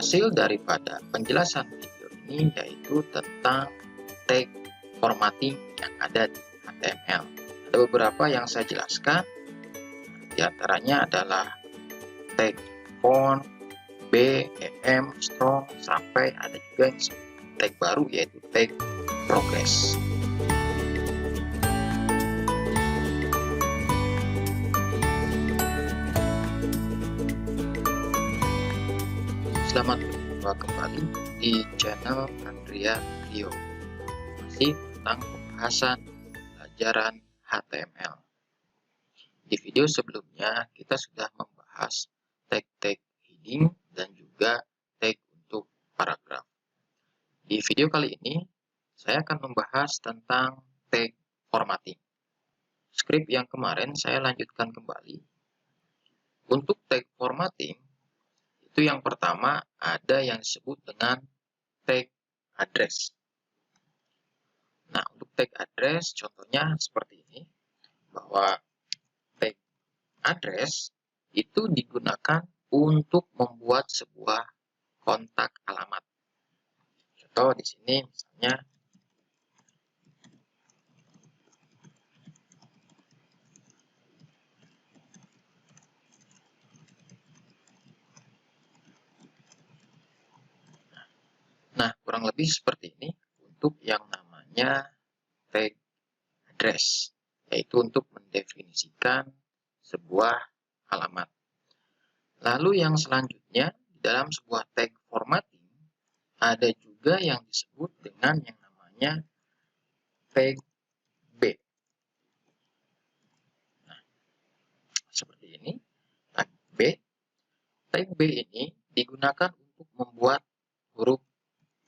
Hasil daripada penjelasan video ini yaitu tentang tag formatting yang ada di HTML. Ada beberapa yang saya jelaskan, di antaranya adalah tag font, B, EM, strong, sampai ada juga yang tag baru yaitu tag progress. Selamat berjumpa kembali di channel Andrea Video, masih tentang pembahasan pelajaran HTML. Di video sebelumnya kita sudah membahas tag-tag heading dan juga tag untuk paragraf. Di video kali ini saya akan membahas tentang tag formatting. Skrip yang kemarin saya lanjutkan kembali. Untuk tag formatting, itu yang pertama ada yang disebut dengan tag address. Nah, untuk tag address contohnya seperti ini, bahwa tag address itu digunakan untuk membuat sebuah kontak alamat. Contoh di sini misalnya nah, kurang lebih seperti ini untuk yang namanya tag address, yaitu untuk mendefinisikan sebuah alamat. Lalu yang selanjutnya, di dalam sebuah tag formatting, ada juga yang disebut dengan yang namanya tag B. Nah, seperti ini, tag B. Tag B ini digunakan untuk membuat huruf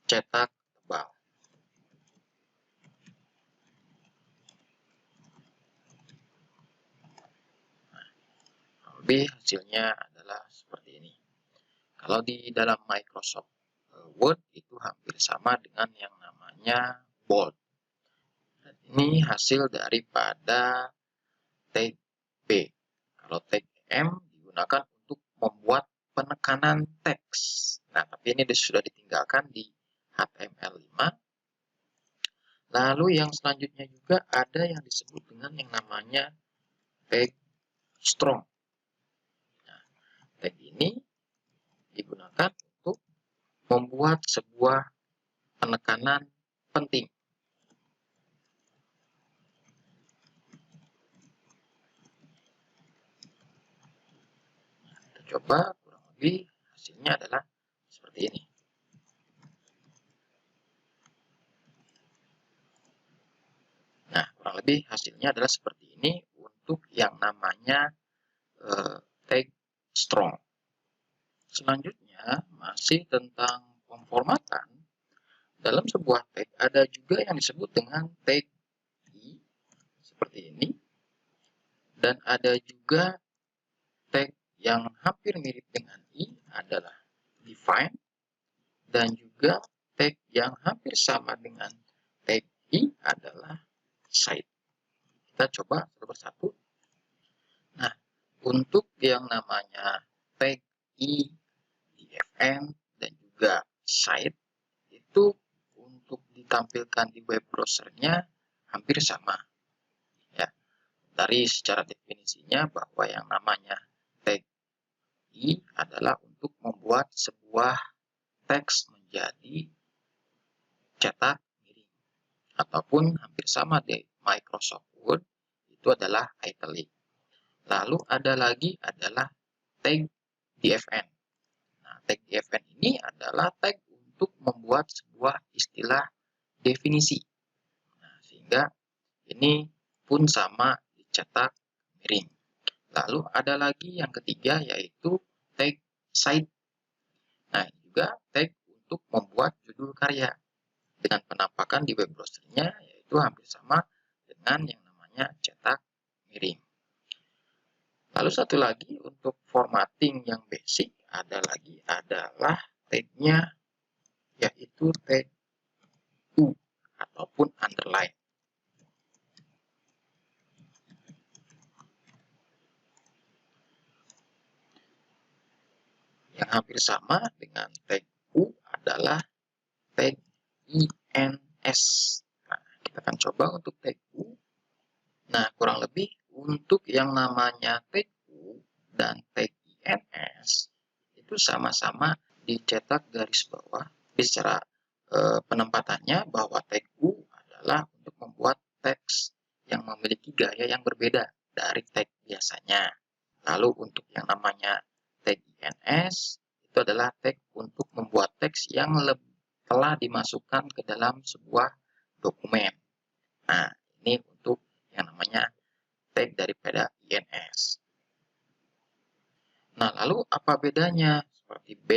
cetak tebal. Nah, lebih hasilnya adalah seperti ini. Kalau di dalam Microsoft Word itu hampir sama dengan yang namanya bold. Dan ini hasil daripada tag B. Kalau tag M digunakan untuk membuat penekanan teks. Nah, tapi ini sudah ditinggalkan di HTML5. Lalu yang selanjutnya juga ada yang disebut dengan yang namanya tag strong. Nah, tag ini digunakan untuk membuat sebuah penekanan penting. Nah, kita coba kurang lebih hasilnya adalah seperti ini. Nah, kurang lebih hasilnya adalah seperti ini untuk yang namanya tag strong. Selanjutnya, masih tentang pemformatan. Dalam sebuah tag ada juga yang disebut dengan tag I, seperti ini. Dan ada juga tag yang hampir mirip dengan I adalah define. Dan juga tag yang hampir sama dengan tag I adalah cite. Kita coba satu persatu. Nah, untuk yang namanya tag I, define, dan juga cite itu untuk ditampilkan di web browsernya hampir sama. Ya, dari secara definisinya bahwa yang namanya tag I adalah untuk membuat sebuah teks menjadi cetak miring, ataupun hampir sama di Microsoft Word itu adalah italic. Lalu ada lagi adalah tag dfn. Nah, tag dfn ini adalah tag untuk membuat sebuah istilah definisi. Nah, sehingga ini pun sama dicetak miring. Lalu ada lagi yang ketiga yaitu tag cite. Nah, juga tag untuk membuat judul karya dengan penampakan di web browsernya yaitu hampir sama dengan yang namanya cetak miring. Lalu satu lagi untuk formatting yang basic adalah tagnya yaitu tag U ataupun underline. yang hampir sama dengan tag U adalah tag INS. Nah, kita akan coba untuk tag U. Nah, kurang lebih untuk yang namanya tag U dan tag INS itu sama-sama dicetak garis bawah. Secara penempatannya bahwa tag U adalah untuk membuat teks yang memiliki gaya yang berbeda dari tag biasanya. Lalu untuk yang namanya tag INS itu adalah tag untuk membuat teks yang telah dimasukkan ke dalam sebuah dokumen. Nah, ini untuk yang namanya tag daripada INS. Nah, lalu apa bedanya? Seperti B,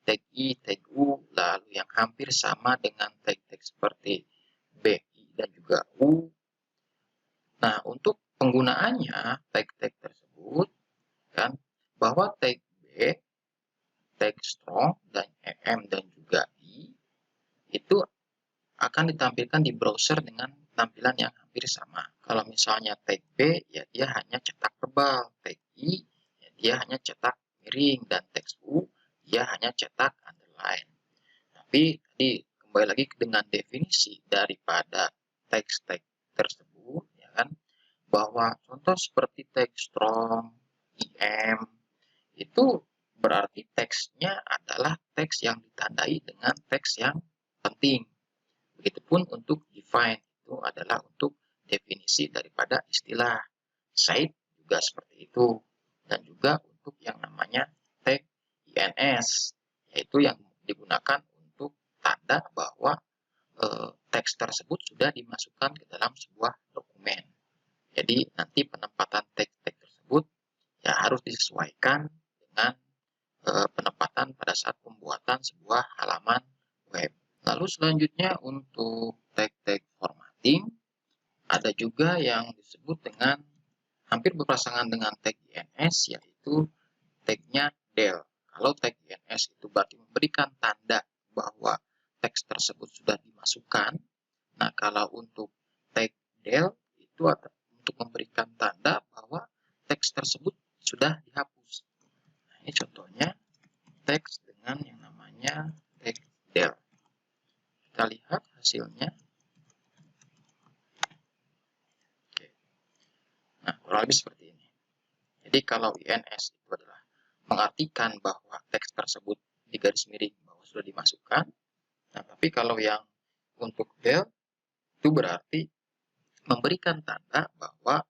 tag I, tag U, lalu yang hampir sama dengan tag-tag seperti B, I, dan juga U. Nah, untuk penggunaannya tag-tag tersebut, kan, bahwa tag B, tag strong, dan EM, dan juga I, itu akan ditampilkan di browser dengan tampilan yang hampir sama. Kalau misalnya tag B, ya dia hanya cetak tebal. Tag I, ya dia hanya cetak miring. Dan teks U, dia hanya cetak underline. Tapi tadi kembali lagi dengan definisi daripada tag-tag tersebut, ya kan, bahwa contoh seperti tag strong, IM, itu berarti teksnya adalah teks yang ditandai dengan teks yang penting. Begitupun untuk define, itu adalah untuk definisi daripada istilah. Site juga seperti itu. Dan juga untuk yang namanya tag INS, yaitu yang digunakan untuk tanda bahwa teks tersebut sudah dimasukkan ke dalam sebuah dokumen. Jadi nanti penempatan tag-tag tersebut ya harus disesuaikan dengan penempatan pada saat pembuatan sebuah halaman web. Lalu selanjutnya untuk tag-tag formatting, ada juga yang disebut dengan hampir berpasangan dengan tag INS, yaitu tagnya del. Kalau tag INS itu berarti memberikan tanda bahwa teks tersebut sudah dimasukkan. Nah, kalau untuk tag del itu untuk memberikan tanda bahwa teks tersebut sudah dihapus. Nah, ini contohnya teks dengan yang namanya tag del. Kita lihat hasilnya. Oke. Nah, kurang lebih seperti ini. Jadi kalau INS itu adalah mengartikan bahwa teks tersebut di garis miring bahwa sudah dimasukkan. Nah, tapi kalau yang untuk del itu berarti memberikan tanda bahwa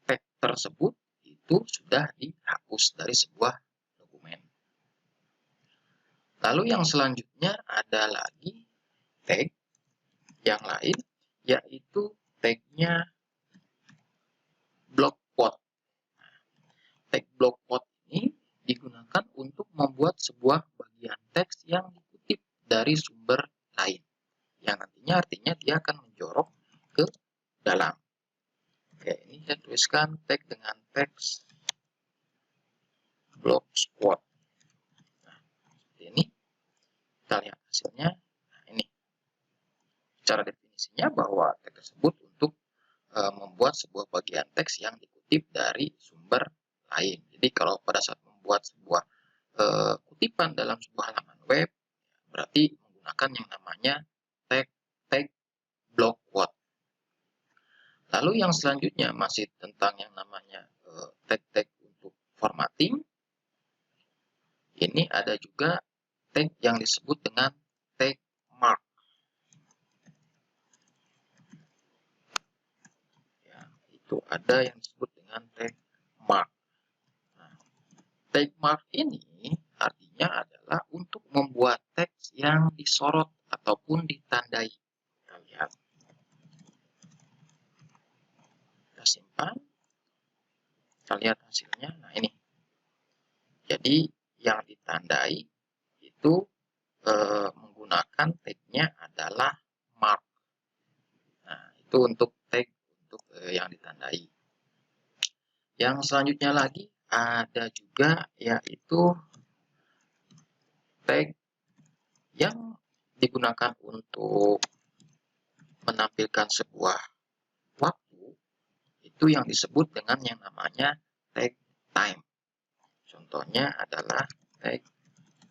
teks tersebut itu sudah dihapus dari sebuah dokumen. Lalu yang selanjutnya ada lagi tag yang lain, yaitu tagnya block quote. Tag block quote ini digunakan untuk membuat sebuah bagian teks yang dikutip dari sumber lain, yang nantinya artinya dia akan menjorok ke dalam. Oke, ini saya tuliskan tag dengan teks block quote. Nah, seperti ini. Kita lihat hasilnya. Nah, ini cara definisinya bahwa tag tersebut untuk membuat sebuah bagian teks yang dikutip dari sumber lain. Jadi kalau pada saat membuat sebuah kutipan dalam sebuah halaman web, berarti menggunakan yang namanya tag block quote. Lalu yang selanjutnya masih tentang yang namanya tag-tag untuk formatting. Ini ada juga tag yang disebut dengan tag mark. Ya, itu ada yang disebut dengan tag mark. Nah, tag mark ini artinya adalah untuk membuat teks yang disorot ataupun ditandai. Kita lihat. Kita simpan. Kita lihat hasilnya. Nah, ini. Jadi yang ditandai itu menggunakan tagnya adalah mark. Nah, itu untuk tag untuk yang ditandai. Yang selanjutnya lagi ada juga yaitu tag yang digunakan untuk menampilkan sebuah waktu, itu yang disebut dengan yang namanya tag time. Contohnya adalah tag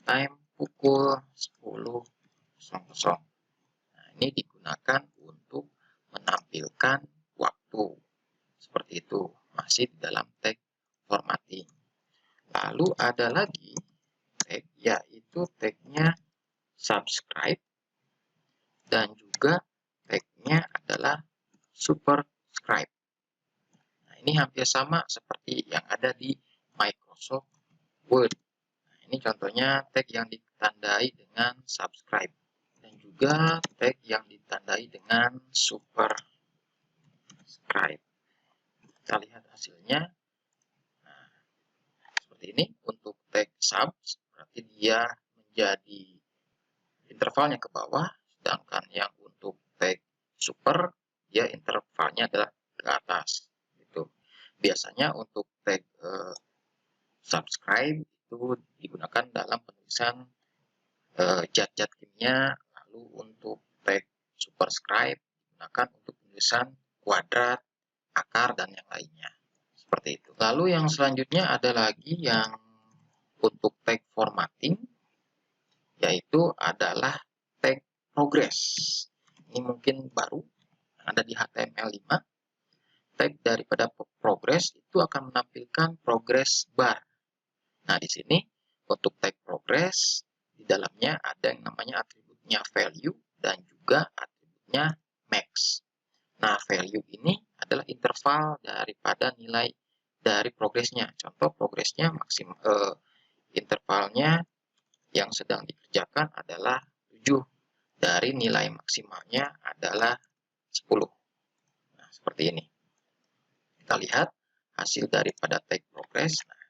time pukul 10.00. Nah, ini digunakan untuk menampilkan waktu. Seperti itu, masih di dalam tag formatting. Lalu ada lagi tag, yaitu tagnya subscribe, dan juga tagnya adalah superscribe. Nah, ini hampir sama seperti yang ada di Microsoft Word. Nah, ini contohnya tag yang ditandai dengan subscribe dan juga tag yang ditandai dengan superscribe. Kita lihat hasilnya. Nah, seperti ini untuk tag sub, berarti dia menjadi intervalnya ke bawah, sedangkan yang untuk tag super, dia intervalnya adalah ke atas. Gitu. Biasanya untuk tag subscribe itu digunakan dalam penulisan zat-zat kimia, lalu untuk tag superscribe digunakan untuk penulisan kuadrat, akar, dan yang lainnya. Seperti itu. Lalu yang selanjutnya ada lagi yang untuk tag formatting, yaitu adalah tag progress. Ini mungkin baru, ada di HTML5. Tag daripada progress itu akan menampilkan progress bar. Nah, di sini untuk tag progress, di dalamnya ada yang namanya atributnya value dan juga atributnya max. Nah, value ini adalah interval daripada nilai dari progresnya. Contoh progresnya maksimal, intervalnya yang sedang dikerjakan adalah 7, dari nilai maksimalnya adalah 10. Nah, seperti ini. Kita lihat hasil daripada tag progress. Nah,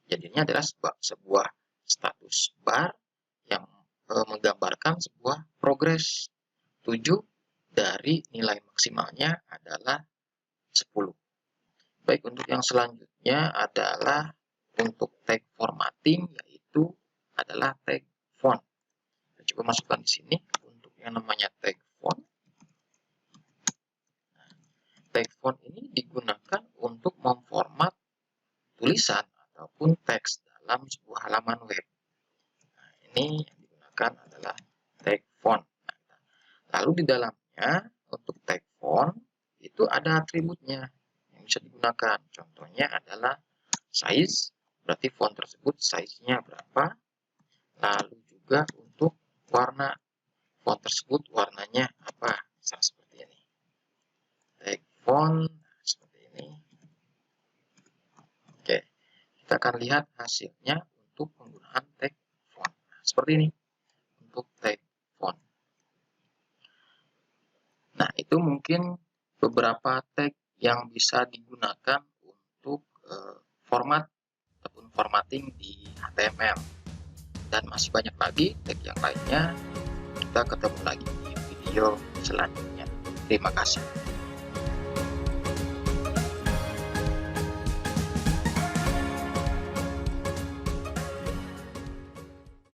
jadinya adalah sebuah status bar yang menggambarkan sebuah progres 7 dari nilai maksimalnya adalah 10. Baik, untuk yang selanjutnya adalah untuk tag formatting, yaitu adalah tag font. Kita coba masukkan di sini untuk yang namanya tag font. Nah, tag font ini digunakan untuk memformat tulisan ataupun teks dalam sebuah halaman web. Nah, ini yang digunakan adalah tag font. Lalu di dalamnya untuk tag font itu ada atributnya yang bisa digunakan. Contohnya adalah size, berarti font tersebut size-nya berapa. Lalu juga untuk warna, font tersebut warnanya apa. Misal seperti ini. Tag font seperti ini. Oke, kita akan lihat hasilnya untuk penggunaan tag font. Nah, seperti ini untuk tag font. Nah, itu mungkin beberapa tag yang bisa digunakan untuk format ataupun formatting di HTML. Dan masih banyak lagi tag yang lainnya. Kita ketemu lagi di video selanjutnya. Terima kasih.